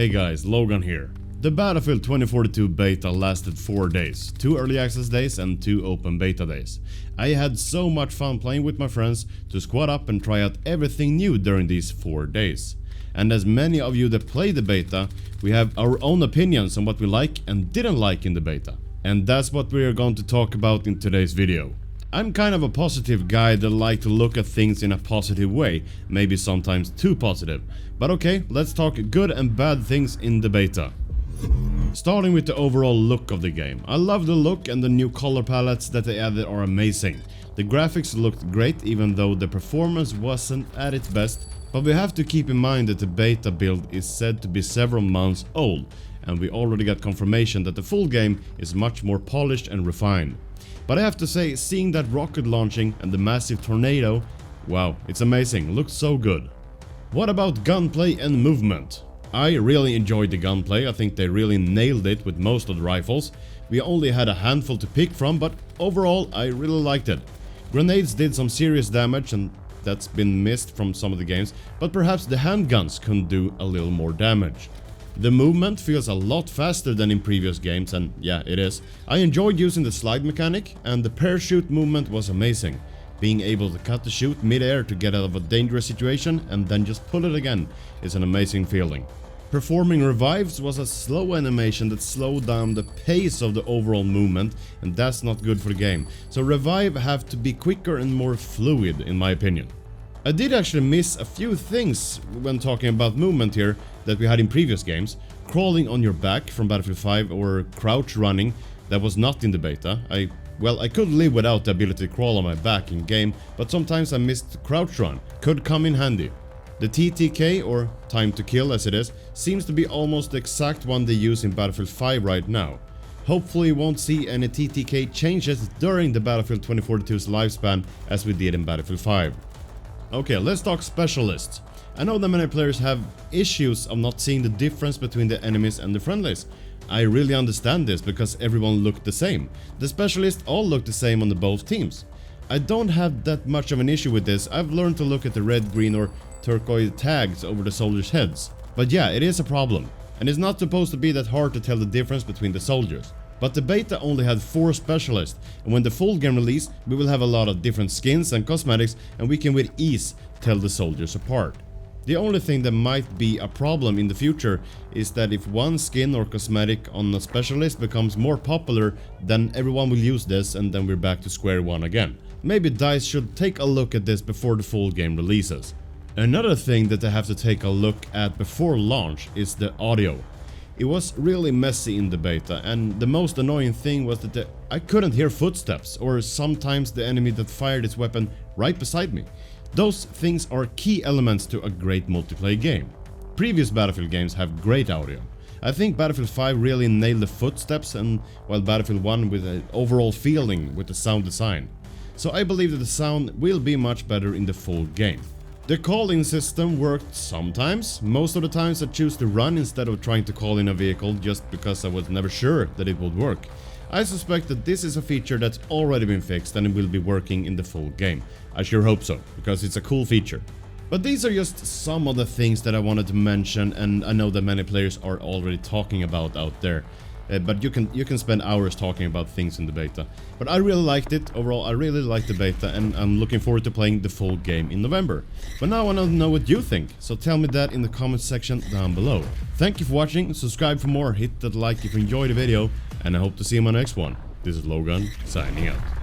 Hey guys, Logan here. The Battlefield 2042 beta lasted 4 days, 2 early access days and 2 open beta days. I had so much fun playing with my friends to squad up and try out everything new during these 4 days. And as many of you that played the beta, we have our own opinions on what we like and didn't like in the beta. And that's what we are going to talk about in today's video. I'm kind of a positive guy that like to look at things in a positive way, maybe sometimes too positive. But okay, let's talk good and bad things in the beta. Starting with the overall look of the game. I love the look, and the new color palettes that they added are amazing. The graphics looked great even though the performance wasn't at its best, but we have to keep in mind that the beta build is said to be several months old, and we already got confirmation that the full game is much more polished and refined. But I have to say, seeing that rocket launching and the massive tornado, wow, it's amazing, looks so good. What about gunplay and movement? I really enjoyed the gunplay. I think they really nailed it with most of the rifles. We only had a handful to pick from, but overall I really liked it. Grenades did some serious damage, and that's been missed from some of the games, but perhaps the handguns could do a little more damage. The movement feels a lot faster than in previous games, and yeah, it is. I enjoyed using the slide mechanic, and the parachute movement was amazing. Being able to cut the chute mid-air to get out of a dangerous situation and then just pull it again is an amazing feeling. Performing revives was a slow animation that slowed down the pace of the overall movement, and that's not good for the game. So revive have to be quicker and more fluid, in my opinion. I did actually miss a few things when talking about movement here that we had in previous games. Crawling on your back from Battlefield 5 or crouch running, that was not in the beta. I could live without the ability to crawl on my back in game, but sometimes I missed crouch run. Could come in handy. The TTK, or time to kill as it is, seems to be almost the exact one they use in Battlefield 5 right now. Hopefully we won't see any TTK changes during the Battlefield 2042's lifespan as we did in Battlefield 5. Okay, let's talk specialists. I know that many players have issues of not seeing the difference between the enemies and the friendlies. I really understand this because everyone looked the same. The specialists all look the same on the both teams. I don't have that much of an issue with this. I've learned to look at the red, green or turquoise tags over the soldiers' heads. But yeah, it is a problem. And it's not supposed to be that hard to tell the difference between the soldiers. But the beta only had 4 specialists, and when the full game release, we will have a lot of different skins and cosmetics, and we can with ease tell the soldiers apart. The only thing that might be a problem in the future is that if one skin or cosmetic on a specialist becomes more popular, then everyone will use this and then we're back to square one again. Maybe DICE should take a look at this before the full game releases. Another thing that they have to take a look at before launch is the audio. It was really messy in the beta, and the most annoying thing was that I couldn't hear footsteps or sometimes the enemy that fired its weapon right beside me. Those things are key elements to a great multiplayer game. Previous Battlefield games have great audio. I think Battlefield 5 really nailed the footsteps, and while Battlefield 1 with an overall feeling with the sound design. So I believe that the sound will be much better in the full game. The call-in system worked sometimes. Most of the times I choose to run instead of trying to call in a vehicle just because I was never sure that it would work. I suspect that this is a feature that's already been fixed and it will be working in the full game. I sure hope so, because it's a cool feature. But these are just some of the things that I wanted to mention, and I know that many players are already talking about out there. But you can spend hours talking about things in the beta. But I really liked it. Overall, I really liked the beta, and I'm looking forward to playing the full game in November. But now I want to know what you think, so tell me that in the comment section down below. Thank you for watching, subscribe for more, hit that like if you enjoyed the video, and I hope to see you in my next one. This is Logan, signing out.